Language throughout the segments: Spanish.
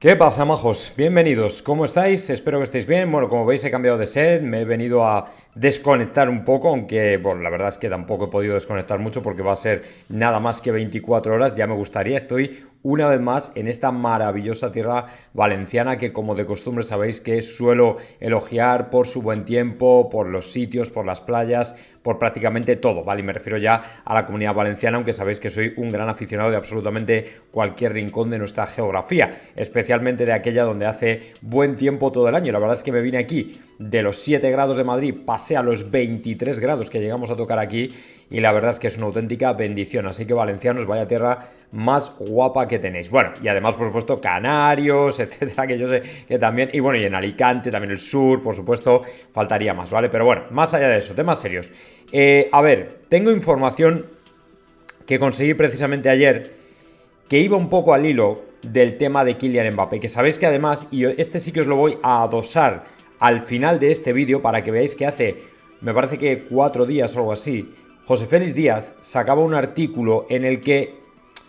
¿Qué pasa, majos? Bienvenidos, ¿cómo estáis? Espero que estéis bien. Bueno, como veis he cambiado de set, me he venido a desconectar un poco, aunque, bueno, la verdad es que tampoco he podido desconectar mucho porque va a ser nada más que 24 horas, ya me gustaría. Estoy una vez más en esta maravillosa tierra valenciana que, como de costumbre, sabéis que suelo elogiar por su buen tiempo, por los sitios, por las playas, por prácticamente todo, ¿vale? Y me refiero ya a la Comunidad Valenciana, aunque sabéis que soy un gran aficionado de absolutamente cualquier rincón de nuestra geografía, especialmente de aquella donde hace buen tiempo todo el año. La verdad es que me vine aquí de los 7 grados de Madrid, pasé a los 23 grados que llegamos a tocar aquí, y la verdad es que es una auténtica bendición. Así que, valencianos, vaya tierra más guapa que tenéis. Bueno, y además, por supuesto, Canarios, etcétera, que yo sé que también, y bueno, y en Alicante, también el sur, por supuesto, faltaría más, ¿vale? Pero bueno, más allá de eso, temas serios. A ver, tengo información que conseguí precisamente ayer que iba un poco al hilo del tema de Kylian Mbappé, que sabéis que además, y este sí que os lo voy a adosar al final de este vídeo para que veáis que hace, me parece que 4 días o algo así, José Félix Díaz sacaba un artículo en el que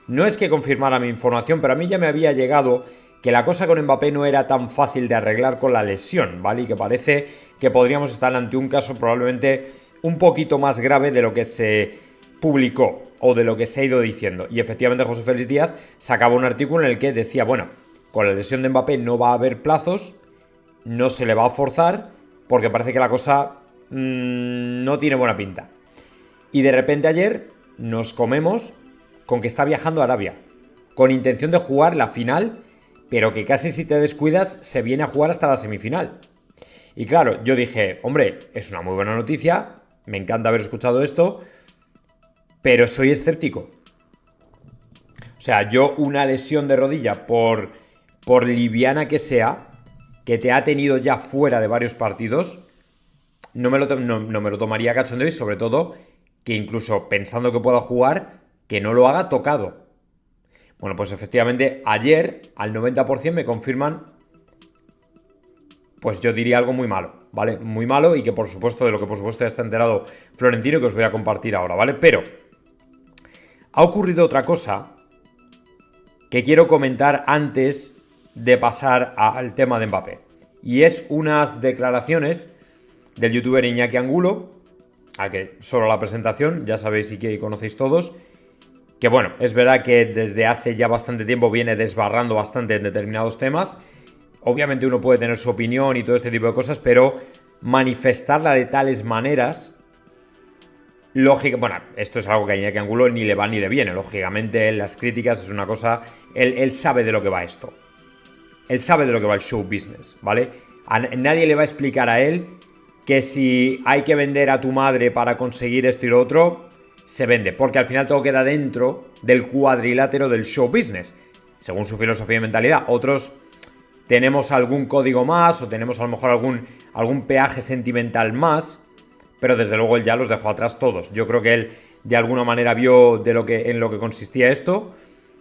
no es que confirmara mi información, pero a mí ya me había llegado que la cosa con Mbappé no era tan fácil de arreglar con la lesión, ¿vale? Y que parece que podríamos estar ante un caso probablemente un poquito más grave de lo que se publicó o de lo que se ha ido diciendo. Y efectivamente José Félix Díaz sacaba un artículo en el que decía, bueno, con la lesión de Mbappé no va a haber plazos, no se le va a forzar, porque parece que la cosa no tiene buena pinta. Y de repente ayer nos comemos con que está viajando a Arabia, con intención de jugar la final, pero que casi si te descuidas se viene a jugar hasta la semifinal. Y claro, yo dije, hombre, es una muy buena noticia, me encanta haber escuchado esto, pero soy escéptico. O sea, yo una lesión de rodilla, por liviana que sea, que te ha tenido ya fuera de varios partidos, no me lo tomaría a cachondeo, y sobre todo que incluso pensando que pueda jugar, que no lo haga tocado. Bueno, pues efectivamente ayer al 90% me confirman, pues yo diría algo muy malo, ¿vale? Muy malo, y que por supuesto, de lo que por supuesto ya está enterado Florentino, que os voy a compartir ahora, ¿vale? Pero ha ocurrido otra cosa que quiero comentar antes de pasar al tema de Mbappé. Y es unas declaraciones del youtuber Iñaki Angulo, al que solo la presentación, ya sabéis y que conocéis todos, que bueno, es verdad que desde hace ya bastante tiempo viene desbarrando bastante en determinados temas. Obviamente uno puede tener su opinión y todo este tipo de cosas, pero manifestarla de tales maneras, lógica, bueno, esto es algo que a Iñaki Angulo ni le va ni le viene. Lógicamente, las críticas es una cosa, él sabe de lo que va esto. Él sabe de lo que va el show business, ¿vale? Nadie le va a explicar a él que si hay que vender a tu madre para conseguir esto y lo otro, se vende, porque al final todo queda dentro del cuadrilátero del show business, según su filosofía y mentalidad. Otros tenemos algún código más, o tenemos a lo mejor algún peaje sentimental más, pero desde luego él ya los dejó atrás todos. Yo creo que él de alguna manera vio en lo que consistía esto,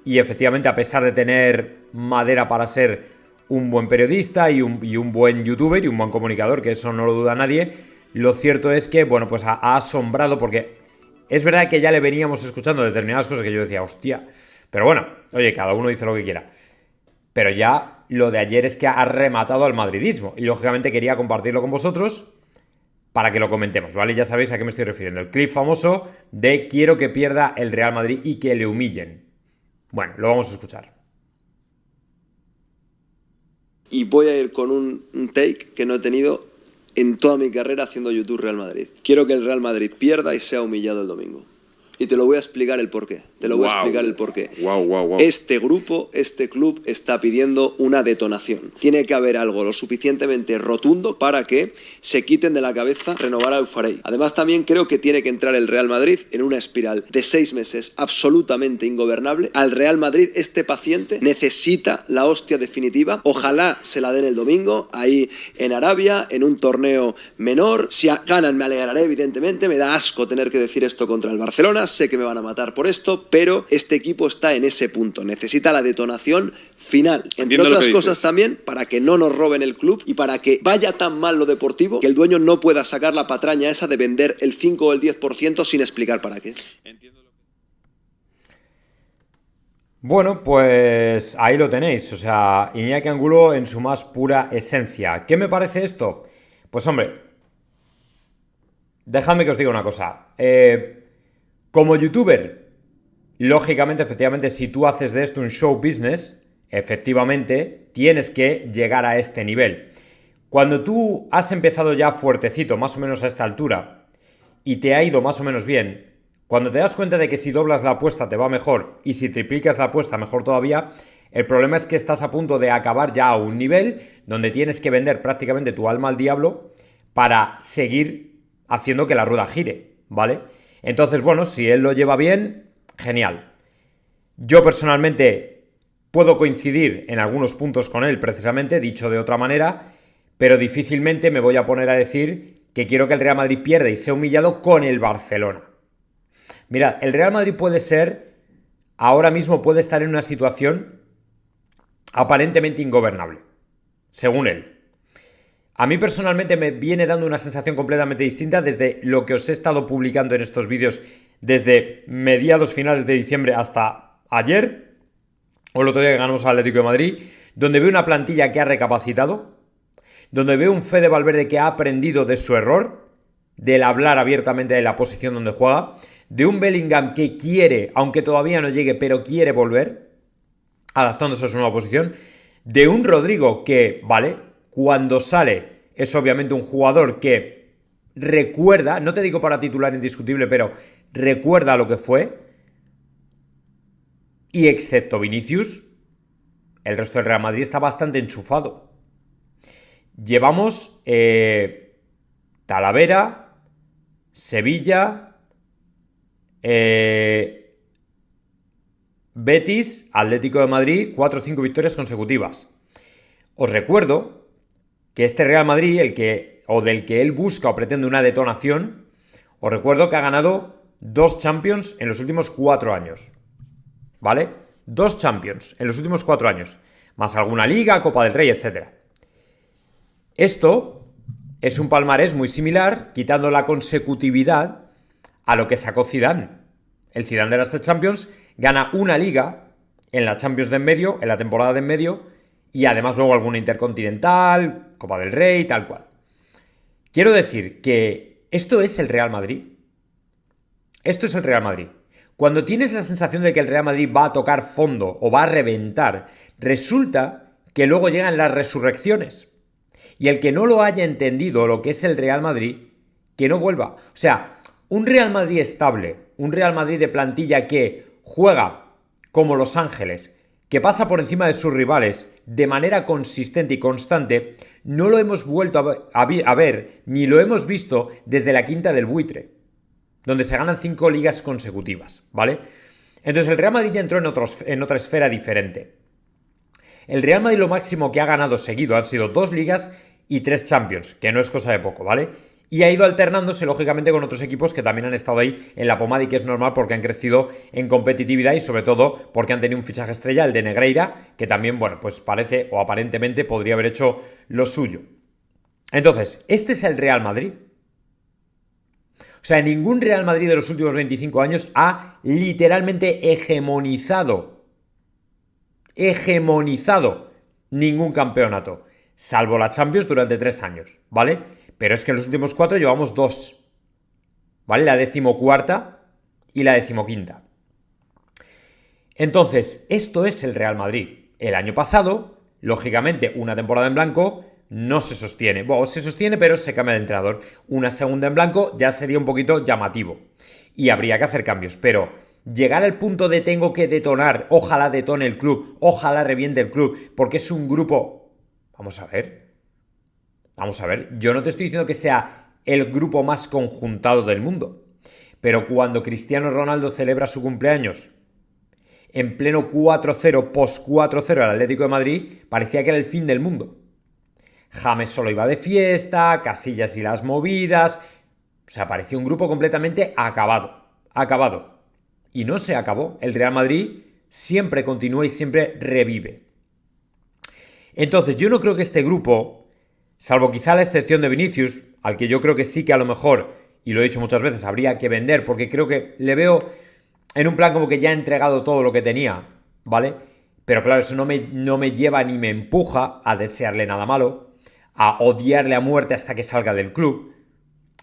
y efectivamente, a pesar de tener madera para ser un buen periodista y un buen youtuber y un buen comunicador, que eso no lo duda nadie, lo cierto es que, bueno, pues ha asombrado, porque es verdad que ya le veníamos escuchando determinadas cosas que yo decía, hostia, pero bueno, oye, cada uno dice lo que quiera. Pero ya lo de ayer es que ha rematado al madridismo, y lógicamente quería compartirlo con vosotros para que lo comentemos, ¿vale? Ya sabéis a qué me estoy refiriendo. El clip famoso de quiero que pierda el Real Madrid y que le humillen. Bueno, lo vamos a escuchar. Y voy a ir con un take que no he tenido en toda mi carrera haciendo YouTube Real Madrid. Quiero que el Real Madrid pierda y sea humillado el domingo. Y te lo voy a explicar el porqué. Este grupo, este club está pidiendo una detonación. Tiene que haber algo lo suficientemente rotundo para que se quiten de la cabeza renovar a Eufarey. Además, también creo que tiene que entrar el Real Madrid en una espiral de 6 meses absolutamente ingobernable. Al Real Madrid, este paciente necesita la hostia definitiva. Ojalá se la den el domingo, ahí en Arabia, en un torneo menor. Si ganan, me alegraré, evidentemente. Me da asco tener que decir esto contra el Barcelona. Sé que me van a matar por esto, pero este equipo está en ese punto. Necesita la detonación final. Entre otras cosas también, para que no nos roben el club y para que vaya tan mal lo deportivo que el dueño no pueda sacar la patraña esa de vender el 5 o el 10% sin explicar para qué. Bueno, pues ahí lo tenéis, o sea, Iñaki Angulo en su más pura esencia. ¿Qué me parece esto? Pues hombre, dejadme que os diga una cosa. Como youtuber, lógicamente, efectivamente, si tú haces de esto un show business, efectivamente, tienes que llegar a este nivel. Cuando tú has empezado ya fuertecito, más o menos a esta altura, y te ha ido más o menos bien, cuando te das cuenta de que si doblas la apuesta te va mejor y si triplicas la apuesta mejor todavía, el problema es que estás a punto de acabar ya a un nivel donde tienes que vender prácticamente tu alma al diablo para seguir haciendo que la rueda gire, ¿vale? Entonces, bueno, si él lo lleva bien, genial. Yo personalmente puedo coincidir en algunos puntos con él, precisamente, dicho de otra manera, pero difícilmente me voy a poner a decir que quiero que el Real Madrid pierda y sea humillado con el Barcelona. Mirad, el Real Madrid ahora mismo puede estar en una situación aparentemente ingobernable, según él. A mí personalmente me viene dando una sensación completamente distinta desde lo que os he estado publicando en estos vídeos desde mediados finales de diciembre hasta ayer, o el otro día que ganamos al Atlético de Madrid, donde veo una plantilla que ha recapacitado, donde veo un Fede Valverde que ha aprendido de su error, del hablar abiertamente de la posición donde juega, de un Bellingham que quiere, aunque todavía no llegue, pero quiere volver, adaptándose a su nueva posición, de un Rodrigo que, vale, cuando sale es obviamente un jugador que recuerda, no te digo para titular indiscutible, pero recuerda lo que fue, y excepto Vinicius, el resto del Real Madrid está bastante enchufado. Llevamos Talavera, Sevilla, Betis, Atlético de Madrid, 4 o 5 victorias consecutivas. Os recuerdo que este Real Madrid, del que él busca o pretende una detonación, os recuerdo que ha ganado 2 Champions en los últimos 4 años. ¿Vale? 2 Champions en los últimos 4 años. Más alguna Liga, Copa del Rey, etc. Esto es un palmarés muy similar, quitando la consecutividad, a lo que sacó Zidane. El Zidane de las 3 Champions gana una Liga en la Champions de en medio, en la temporada de en medio, y además luego alguna Intercontinental, Copa del Rey, tal cual. Quiero decir que esto es el Real Madrid. Esto es el Real Madrid. Cuando tienes la sensación de que el Real Madrid va a tocar fondo o va a reventar, resulta que luego llegan las resurrecciones. Y el que no lo haya entendido lo que es el Real Madrid, que no vuelva. O sea, un Real Madrid estable, un Real Madrid de plantilla que juega como Los Ángeles, que pasa por encima de sus rivales de manera consistente y constante, no lo hemos vuelto a ver, ni lo hemos visto desde la quinta del buitre, donde se ganan 5 ligas consecutivas, ¿vale? Entonces el Real Madrid ya entró en otra esfera diferente. El Real Madrid lo máximo que ha ganado seguido han sido 2 ligas y 3 Champions, que no es cosa de poco, ¿vale? Y ha ido alternándose, lógicamente, con otros equipos que también han estado ahí en la pomada y que es normal porque han crecido en competitividad y sobre todo porque han tenido un fichaje estrella, el de Negreira, que también, bueno, pues parece o aparentemente podría haber hecho lo suyo. Entonces, este es el Real Madrid. O sea, ningún Real Madrid de los últimos 25 años ha literalmente hegemonizado ningún campeonato, salvo la Champions durante 3 años, ¿vale? Pero es que en los últimos 4 llevamos 2, ¿vale? La 14ª y la 15ª. Entonces, esto es el Real Madrid. El año pasado, lógicamente, una temporada en blanco no se sostiene. Bueno, se sostiene, pero se cambia de entrenador. Una segunda en blanco ya sería un poquito llamativo. Y habría que hacer cambios, pero llegar al punto de tengo que detonar, ojalá detone el club, ojalá reviente el club, porque es un grupo... Vamos a ver, yo no te estoy diciendo que sea el grupo más conjuntado del mundo, pero cuando Cristiano Ronaldo celebra su cumpleaños en pleno 4-0, post 4-0 al Atlético de Madrid, parecía que era el fin del mundo. James solo iba de fiesta, Casillas y las movidas... O sea, parecía un grupo completamente acabado. Y no se acabó. El Real Madrid siempre continúa y siempre revive. Entonces, yo no creo que este grupo, salvo quizá la excepción de Vinicius, al que yo creo que sí que a lo mejor, y lo he dicho muchas veces, habría que vender, porque creo que le veo en un plan como que ya ha entregado todo lo que tenía. ¿vale? Pero claro, eso no me lleva ni me empuja a desearle nada malo, a odiarle a muerte hasta que salga del club.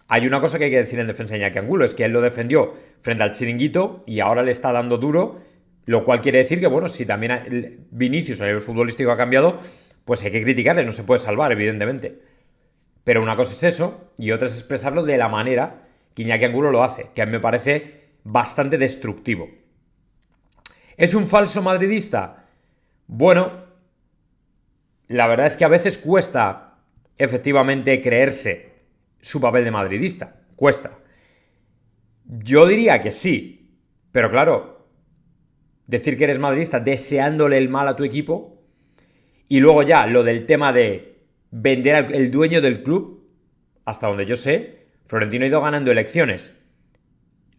Hay una cosa que hay que decir en defensa de Iñaki Angulo, es que él lo defendió frente al Chiringuito y ahora le está dando duro, lo cual quiere decir que, bueno, si también Vinicius a nivel futbolístico ha cambiado, pues hay que criticarle, no se puede salvar, evidentemente. Pero una cosa es eso y otra es expresarlo de la manera que Iñaki Angulo lo hace, que a mí me parece bastante destructivo. ¿Es un falso madridista? Bueno, la verdad es que a veces cuesta efectivamente creerse su papel de madridista. Cuesta. Yo diría que sí, pero claro, decir que eres madridista deseándole el mal a tu equipo y luego ya lo del tema de vender al dueño del club, hasta donde yo sé, Florentino ha ido ganando elecciones.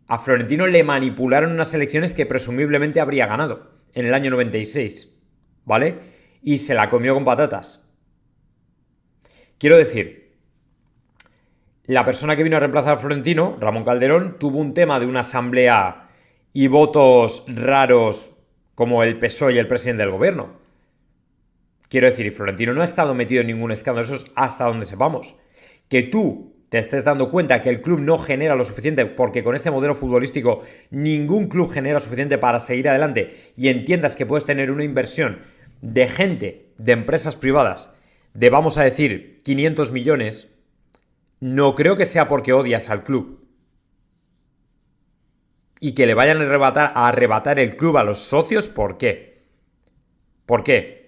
A Florentino le manipularon unas elecciones que presumiblemente habría ganado en el año 96, ¿vale? Y se la comió con patatas. Quiero decir, la persona que vino a reemplazar a Florentino, Ramón Calderón, tuvo un tema de una asamblea y votos raros como el PSOE y el presidente del gobierno. Quiero decir, y Florentino no ha estado metido en ningún escándalo, eso es hasta donde sepamos. Que tú te estés dando cuenta que el club no genera lo suficiente, porque con este modelo futbolístico ningún club genera suficiente para seguir adelante, y entiendas que puedes tener una inversión de gente, de empresas privadas, de vamos a decir 500 millones, no creo que sea porque odias al club. Y que le vayan a arrebatar el club a los socios, ¿por qué? ¿Por qué?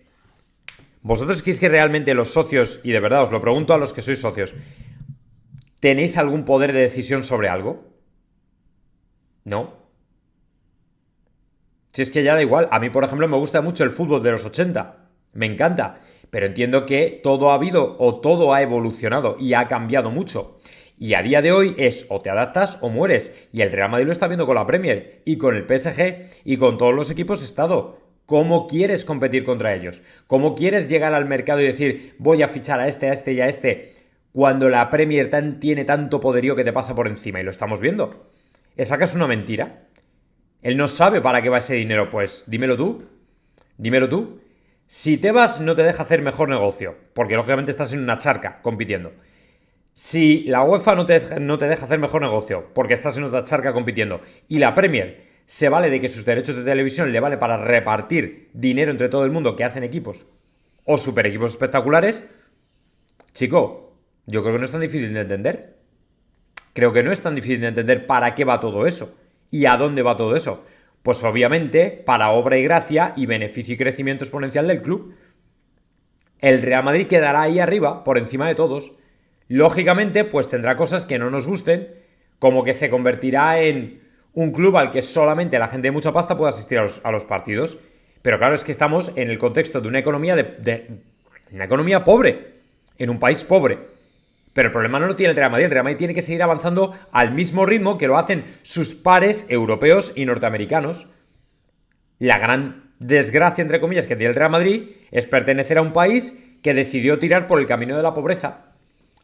¿Vosotros creéis que realmente los socios, y de verdad os lo pregunto a los que sois socios, tenéis algún poder de decisión sobre algo? ¿No? Si es que ya da igual. A mí, por ejemplo, me gusta mucho el fútbol de los 80. Me encanta. Pero entiendo que todo ha habido o todo ha evolucionado y ha cambiado mucho. Y a día de hoy es o te adaptas o mueres. Y el Real Madrid lo está viendo con la Premier y con el PSG y con todos los equipos estado. ¿Cómo quieres competir contra ellos? ¿Cómo quieres llegar al mercado y decir voy a fichar a este y a este? Cuando la Premier tiene tanto poderío que te pasa por encima, y lo estamos viendo. ¿Es acaso una mentira? Él no sabe para qué va ese dinero, pues dímelo tú. Dímelo tú. Si Tebas no te deja hacer mejor negocio, porque lógicamente estás en una charca compitiendo. Si la UEFA no te deja hacer mejor negocio, porque estás en otra charca compitiendo, y la Premier se vale de que sus derechos de televisión le vale para repartir dinero entre todo el mundo que hacen equipos o super equipos espectaculares, chico, yo creo que no es tan difícil de entender. Creo que no es tan difícil de entender para qué va todo eso y a dónde va todo eso. Pues obviamente para obra y gracia y beneficio y crecimiento exponencial del club. El Real Madrid quedará ahí arriba, por encima de todos. Lógicamente, pues tendrá cosas que no nos gusten, como que se convertirá en un club al que solamente la gente de mucha pasta puede asistir a los partidos. Pero claro, es que estamos en el contexto de una economía una economía pobre, en un país pobre. Pero el problema no lo tiene el Real Madrid. El Real Madrid tiene que seguir avanzando al mismo ritmo que lo hacen sus pares europeos y norteamericanos. La gran desgracia, entre comillas, que tiene el Real Madrid es pertenecer a un país que decidió tirar por el camino de la pobreza.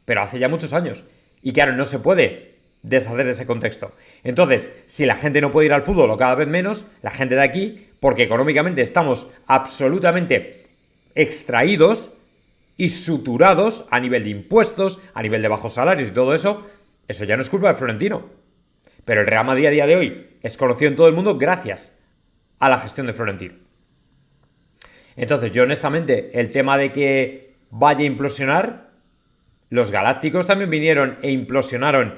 Pero hace ya muchos años. Y claro, no se puede deshacer de ese contexto. Entonces, si la gente no puede ir al fútbol o cada vez menos, la gente de aquí, porque económicamente estamos absolutamente extraídos y suturados a nivel de impuestos, a nivel de bajos salarios y todo eso, eso ya no es culpa de Florentino. Pero el Real Madrid a día de hoy es conocido en todo el mundo gracias a la gestión de Florentino. Entonces, yo honestamente, el tema de que vaya a implosionar, los Galácticos también vinieron e implosionaron,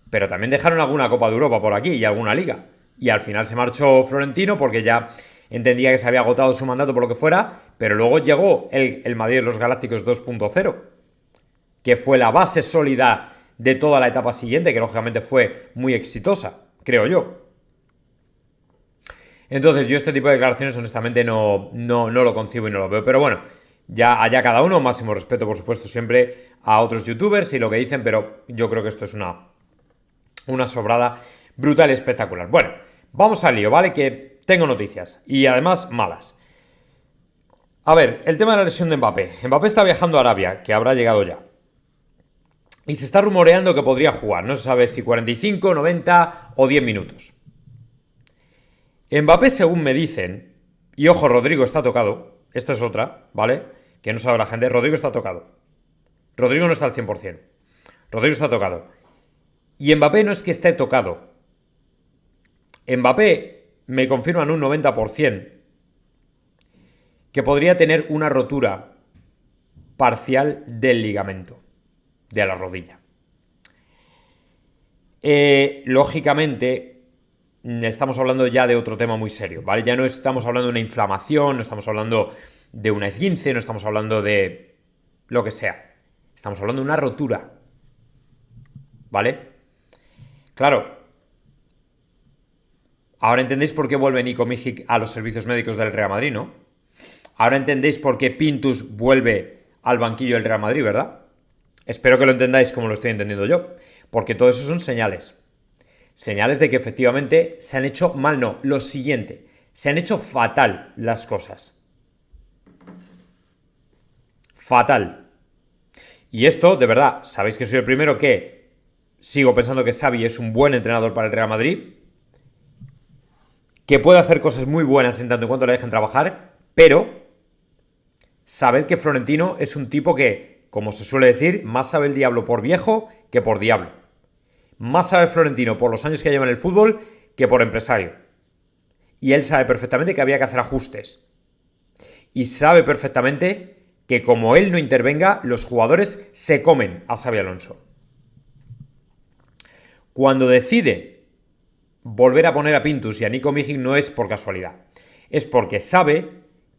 pero también dejaron alguna Copa de Europa por aquí y alguna liga. Y al final se marchó Florentino porque ya entendía que se había agotado su mandato por lo que fuera, pero luego llegó el Madrid de los Galácticos 2.0, que fue la base sólida de toda la etapa siguiente, que lógicamente fue muy exitosa, creo yo. Entonces yo este tipo de declaraciones honestamente no lo concibo y no lo veo, pero bueno, ya allá cada uno, máximo respeto por supuesto siempre a otros youtubers y lo que dicen, pero yo creo que esto es una sobrada brutal y espectacular. Bueno, vamos al lío, ¿vale? Que tengo noticias y además malas. A ver, el tema de la lesión de Mbappé. Mbappé está viajando a Arabia, que habrá llegado ya. Y se está rumoreando que podría jugar, no se sabe si 45, 90 o 10 minutos. Mbappé, según me dicen, Y ojo, Rodrigo está tocado. Esta es otra, ¿vale? Que no sabe la gente. Rodrigo está tocado. Rodrigo no está al 100%. Rodrigo está tocado. Y Mbappé no es que esté tocado. Mbappé me confirman un 90% que podría tener una rotura parcial del ligamento de la rodilla. Lógicamente, estamos hablando ya de otro tema muy serio, ¿vale? Ya no estamos hablando de una inflamación, no estamos hablando de una esguince, no estamos hablando de lo que sea. Estamos hablando de una rotura, ¿vale? Claro. Ahora entendéis por qué vuelve Nico Mijic a los servicios médicos del Real Madrid, ¿no? Ahora entendéis por qué Pintus vuelve al banquillo del Real Madrid, ¿verdad? Espero que lo entendáis como lo estoy entendiendo yo. Porque todo eso son señales. Señales de que efectivamente se han hecho mal, no. Lo siguiente, se han hecho fatal las cosas. Fatal. Y esto, de verdad, sabéis que soy el primero que sigo pensando que Xavi es un buen entrenador para el Real Madrid, que puede hacer cosas muy buenas en tanto en cuanto le dejen trabajar, pero sabed que Florentino es un tipo que, como se suele decir, más sabe el diablo por viejo que por diablo. Más sabe Florentino por los años que lleva en el fútbol que por empresario. Y él sabe perfectamente que había que hacer ajustes. Y sabe perfectamente que como él no intervenga, los jugadores se comen a Xabi Alonso. Cuando decide volver a poner a Pintus y a Nico Mijic no es por casualidad. Es porque sabe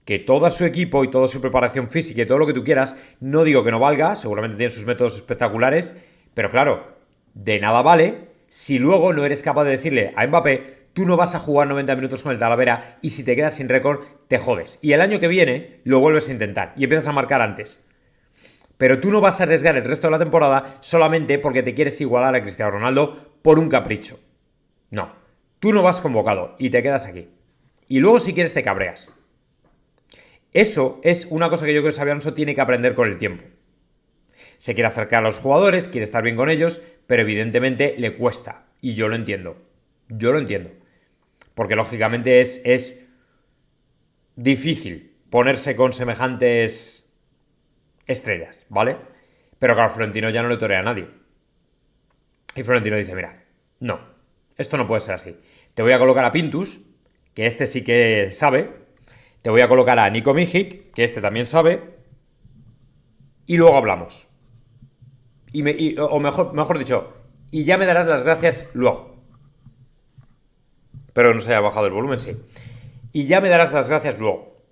que todo su equipo y toda su preparación física y todo lo que tú quieras, no digo que no valga, seguramente tiene sus métodos espectaculares, pero claro, de nada vale si luego no eres capaz de decirle a Mbappé, tú no vas a jugar 90 minutos con el Talavera y si te quedas sin récord, te jodes. Y el año que viene lo vuelves a intentar y empiezas a marcar antes. Pero tú no vas a arriesgar el resto de la temporada solamente porque te quieres igualar a Cristiano Ronaldo por un capricho. No, tú no vas convocado y te quedas aquí. Y luego si quieres te cabreas. Eso es una cosa que yo creo que Xabi Alonso tiene que aprender con el tiempo. Se quiere acercar a los jugadores, quiere estar bien con ellos, pero evidentemente le cuesta. Y yo lo entiendo. Yo lo entiendo. Porque lógicamente es difícil ponerse con semejantes estrellas, ¿vale? Pero claro, Florentino ya no le torea a nadie. Y Florentino dice, mira, no, esto no puede ser así. Te voy a colocar a Pintus, que este sí que sabe. Te voy a colocar a Nico Mijic, que este también sabe. Y luego hablamos. O mejor dicho, y ya me darás las gracias luego. Pero no se haya bajado el volumen, sí. Y ya me darás las gracias luego.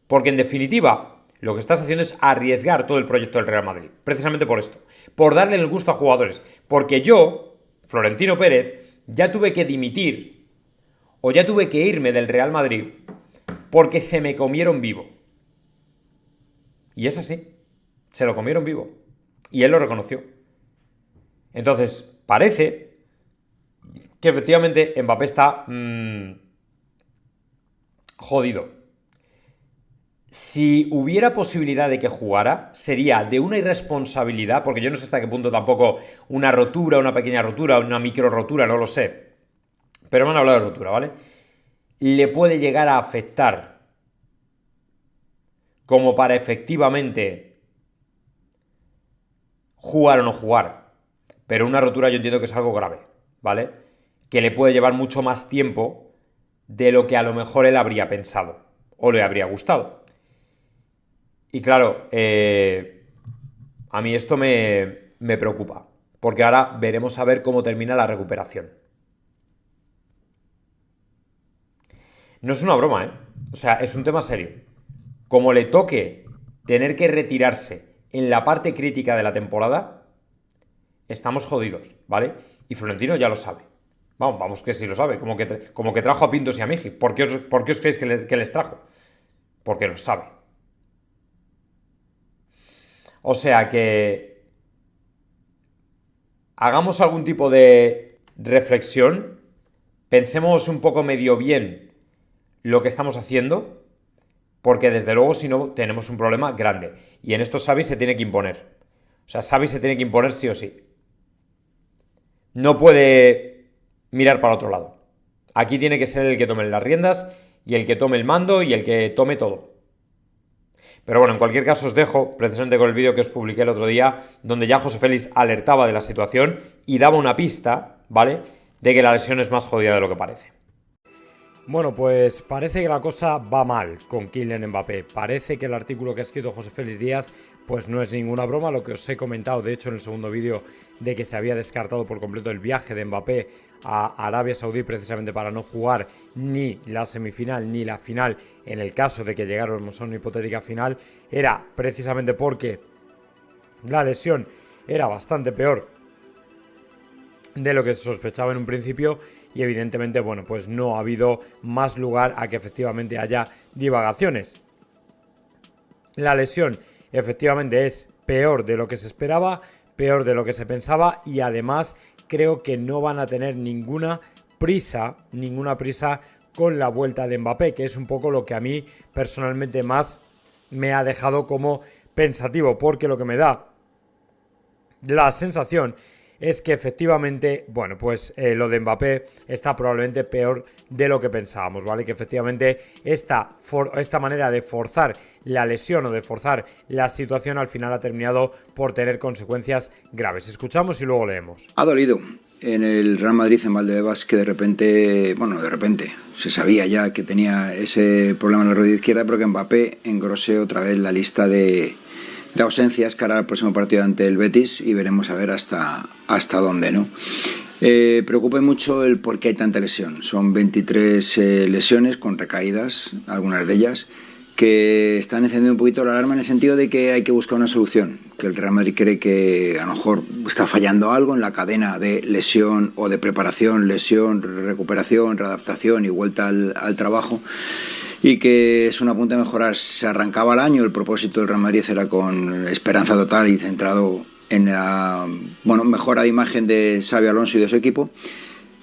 Porque en definitiva, lo que estás haciendo es arriesgar todo el proyecto del Real Madrid. Precisamente por esto. Por darle el gusto a jugadores. Porque yo, Florentino Pérez, ya tuve que dimitir. O ya tuve que irme del Real Madrid. Porque se me comieron vivo. Y es así. Se lo comieron vivo. Y él lo reconoció. Entonces, parece que efectivamente Mbappé está jodido. Si hubiera posibilidad de que jugara, sería de una irresponsabilidad, porque yo no sé hasta qué punto tampoco una rotura, una pequeña rotura, una micro rotura, no lo sé. Pero me han hablado de rotura, ¿vale? Le puede llegar a afectar como para efectivamente jugar o no jugar. Pero una rotura yo entiendo que es algo grave, ¿vale? Que le puede llevar mucho más tiempo de lo que a lo mejor él habría pensado o le habría gustado. Y claro, a mí esto me preocupa, porque ahora veremos a ver cómo termina la recuperación. No es una broma, ¿eh? O sea, es un tema serio. Como le toque tener que retirarse en la parte crítica de la temporada, estamos jodidos, ¿vale? Y Florentino ya lo sabe. Vamos que sí lo sabe. Como que trajo a Pintos y a Mijic. ¿Por qué os creéis que les trajo? Porque lo sabe. O sea que hagamos algún tipo de reflexión, pensemos un poco medio bien lo que estamos haciendo, porque desde luego si no tenemos un problema grande. Y en esto Xavi se tiene que imponer. O sea, Xavi se tiene que imponer sí o sí. No puede mirar para otro lado. Aquí tiene que ser el que tome las riendas y el que tome el mando y el que tome todo. Pero bueno, en cualquier caso os dejo precisamente con el vídeo que os publiqué el otro día, donde ya José Félix alertaba de la situación y daba una pista, ¿vale?, de que la lesión es más jodida de lo que parece. Bueno, pues parece que la cosa va mal con Kylian Mbappé. Parece que el artículo que ha escrito José Félix Díaz pues no es ninguna broma, lo que os he comentado de hecho en el segundo vídeo, de que se había descartado por completo el viaje de Mbappé a Arabia Saudí precisamente para no jugar ni la semifinal ni la final en el caso de que llegáramos a una hipotética final, era precisamente porque la lesión era bastante peor de lo que se sospechaba en un principio y evidentemente, bueno, pues no ha habido más lugar a que efectivamente haya divagaciones. La lesión efectivamente es peor de lo que se esperaba, peor de lo que se pensaba y además creo que no van a tener ninguna prisa con la vuelta de Mbappé, que es un poco lo que a mí personalmente más me ha dejado como pensativo, porque lo que me da la sensación es que efectivamente, bueno, pues lo de Mbappé está probablemente peor de lo que pensábamos, ¿vale? Que efectivamente esta manera de forzar la lesión o de forzar la situación al final ha terminado por tener consecuencias graves. Escuchamos y luego leemos. Ha dolido en el Real Madrid, en Valdebebas, que de repente se sabía ya que tenía ese problema en la rodilla izquierda, pero que Mbappé engrose otra vez la lista de ausencias cara al próximo partido ante el Betis y veremos a ver hasta dónde, ¿no? Preocupa mucho el por qué hay tanta lesión. Son 23 lesiones con recaídas, algunas de ellas, que están encendiendo un poquito la alarma en el sentido de que hay que buscar una solución, que el Real Madrid cree que a lo mejor está fallando algo en la cadena de lesión o de preparación, lesión, recuperación, readaptación y vuelta al trabajo, y que es una punta de mejorar. Se arrancaba el año, el propósito del Real Madrid era con esperanza total y centrado en la mejora de imagen de Xabi Alonso y de su equipo,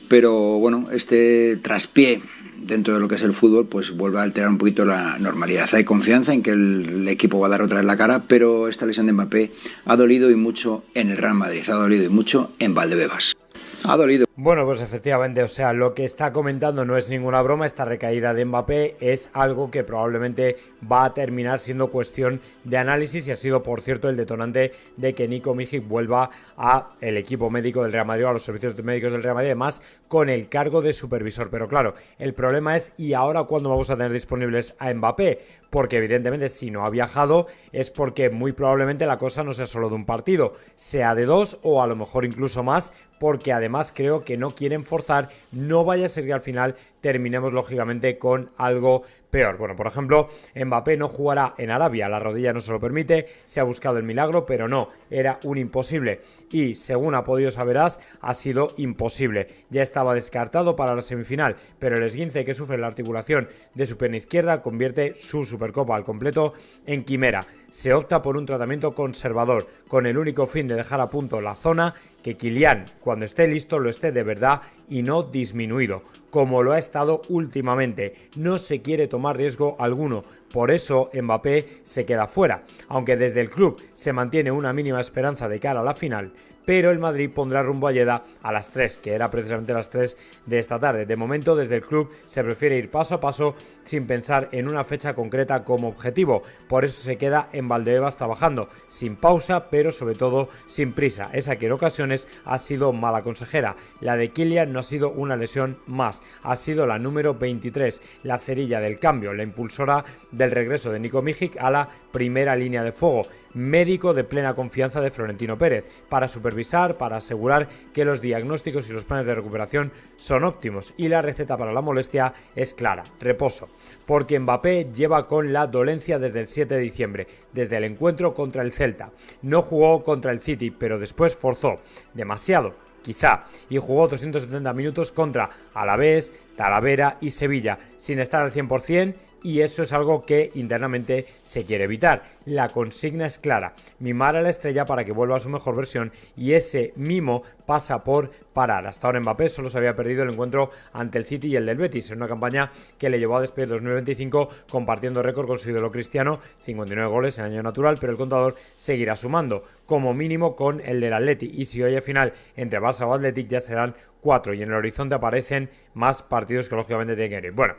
pero bueno, este traspié dentro de lo que es el fútbol pues vuelve a alterar un poquito la normalidad. Hay confianza en que el equipo va a dar otra vez la cara, pero esta lesión de Mbappé ha dolido y mucho en el Real Madrid, ha dolido y mucho en Valdebebas. Ha dolido. Bueno, pues efectivamente, o sea, lo que está comentando no es ninguna broma. Esta recaída de Mbappé es algo que probablemente va a terminar siendo cuestión de análisis y ha sido, por cierto, el detonante de que Nico Mijic vuelva al equipo médico del Real Madrid, a los servicios médicos del Real Madrid, además con el cargo de supervisor. Pero claro, el problema es, ¿y ahora cuándo vamos a tener disponibles a Mbappé? Porque evidentemente si no ha viajado es porque muy probablemente la cosa no sea solo de un partido, sea de dos o a lo mejor incluso más, porque además creo que no quieren forzar, no vaya a ser que al final terminemos lógicamente con algo peor. Bueno, por ejemplo, Mbappé no jugará en Arabia, la rodilla no se lo permite, se ha buscado el milagro, pero no, era un imposible y según ha podido saber AS, ha sido imposible. Ya estaba descartado para la semifinal, pero el esguince que sufre la articulación de su pierna izquierda convierte su Supercopa al completo en quimera. Se opta por un tratamiento conservador, con el único fin de dejar a punto la zona, que Kylian, cuando esté listo, lo esté de verdad y no disminuido, como lo ha estado últimamente. No se quiere tomar riesgo alguno, por eso Mbappé se queda fuera, aunque desde el club se mantiene una mínima esperanza de cara a la final, pero el Madrid pondrá rumbo a Jeddah a las 3, que era precisamente las 3 de esta tarde. De momento, desde el club se prefiere ir paso a paso sin pensar en una fecha concreta como objetivo. Por eso se queda en Valdebebas trabajando, sin pausa, pero sobre todo sin prisa. Esa que en ocasiones ha sido mala consejera. La de Kylian no ha sido una lesión más, ha sido la número 23, la cerilla del cambio, la impulsora del regreso de Nico Mijic a la primera línea de fuego. Médico de plena confianza de Florentino Pérez, para supervisar, para asegurar que los diagnósticos y los planes de recuperación son óptimos, y la receta para la molestia es clara: reposo, porque Mbappé lleva con la dolencia desde el 7 de diciembre, desde el encuentro contra el Celta. No jugó contra el City, pero después forzó demasiado, quizá, y jugó 270 minutos contra Alavés, Talavera y Sevilla, sin estar al 100%, y eso es algo que internamente se quiere evitar. La consigna es clara: mimar a la estrella para que vuelva a su mejor versión, y ese mimo pasa por parar. Hasta ahora Mbappé solo se había perdido el encuentro ante el City y el del Betis, en una campaña que le llevó a despedir 2025 compartiendo récord con su ídolo Cristiano, 59 goles en año natural, pero el contador seguirá sumando, como mínimo con el del Atleti, y si hoy hay final entre Barça o Athletic ya serán 4, y en el horizonte aparecen más partidos que lógicamente tienen que ir. Bueno,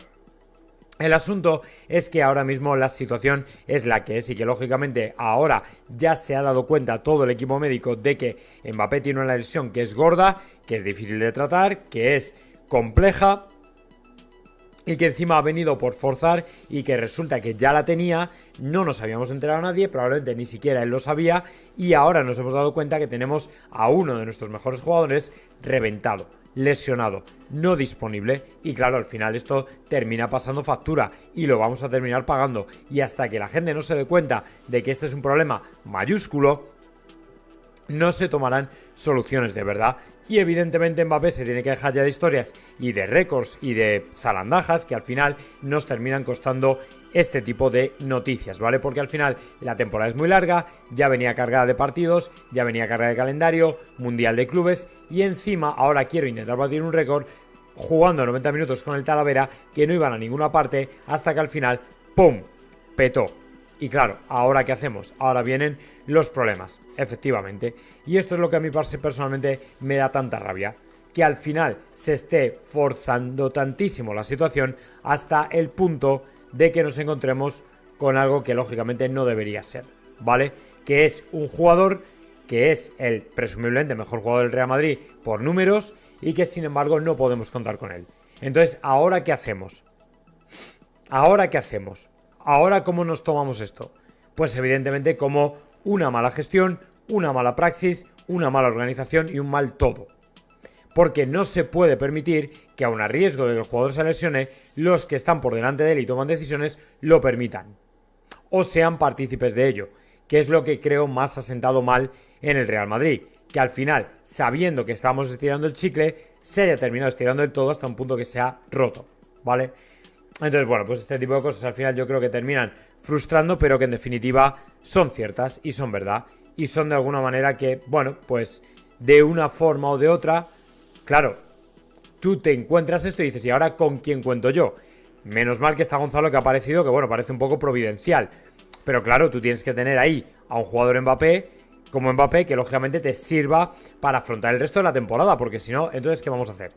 El asunto es que ahora mismo la situación es la que es y que lógicamente ahora ya se ha dado cuenta todo el equipo médico de que Mbappé tiene una lesión que es gorda, que es difícil de tratar, que es compleja y que encima ha venido por forzar y que resulta que ya la tenía, no nos habíamos enterado nadie, probablemente ni siquiera él lo sabía y ahora nos hemos dado cuenta que tenemos a uno de nuestros mejores jugadores reventado, lesionado, no disponible y claro, al final esto termina pasando factura y lo vamos a terminar pagando y hasta que la gente no se dé cuenta de que este es un problema mayúsculo, no se tomarán soluciones de verdad y evidentemente Mbappé se tiene que dejar ya de historias y de récords y de zarandajas que al final nos terminan costando este tipo de noticias, ¿vale? Porque al final la temporada es muy larga, ya venía cargada de partidos, ya venía cargada de calendario, mundial de clubes y encima ahora quiero intentar batir un récord jugando 90 minutos con el Talavera que no iban a ninguna parte hasta que al final ¡pum! Petó. Y claro, ¿ahora qué hacemos? Ahora vienen los problemas, efectivamente. Y esto es lo que a mí personalmente me da tanta rabia. Que al final se esté forzando tantísimo la situación hasta el punto de que nos encontremos con algo que lógicamente no debería ser, ¿vale? Que es un jugador que es el presumiblemente mejor jugador del Real Madrid por números y que sin embargo no podemos contar con él. Entonces, ¿ahora qué hacemos? ¿Ahora qué hacemos? ¿Ahora cómo nos tomamos esto? Pues evidentemente como una mala gestión, una mala praxis, una mala organización y un mal todo. Porque no se puede permitir que aun a riesgo de que el jugador se lesione, los que están por delante de él y toman decisiones lo permitan. O sean partícipes de ello, que es lo que creo más asentado mal en el Real Madrid. Que al final, sabiendo que estamos estirando el chicle, se haya terminado estirando del todo hasta un punto que se ha roto, ¿vale? Entonces, bueno, pues este tipo de cosas al final yo creo que terminan frustrando, pero que en definitiva son ciertas y son verdad. Y son de alguna manera que, bueno, pues de una forma o de otra, claro, tú te encuentras esto y dices, ¿y ahora con quién cuento yo? Menos mal que está Gonzalo que ha parecido que, bueno, parece un poco providencial. Pero claro, tú tienes que tener ahí a un jugador Mbappé, como Mbappé, que lógicamente te sirva para afrontar el resto de la temporada, porque si no, entonces, ¿qué vamos a hacer?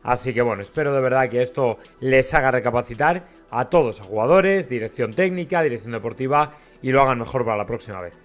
Así que bueno, espero de verdad que esto les haga recapacitar a todos, a jugadores, dirección técnica, dirección deportiva y lo hagan mejor para la próxima vez.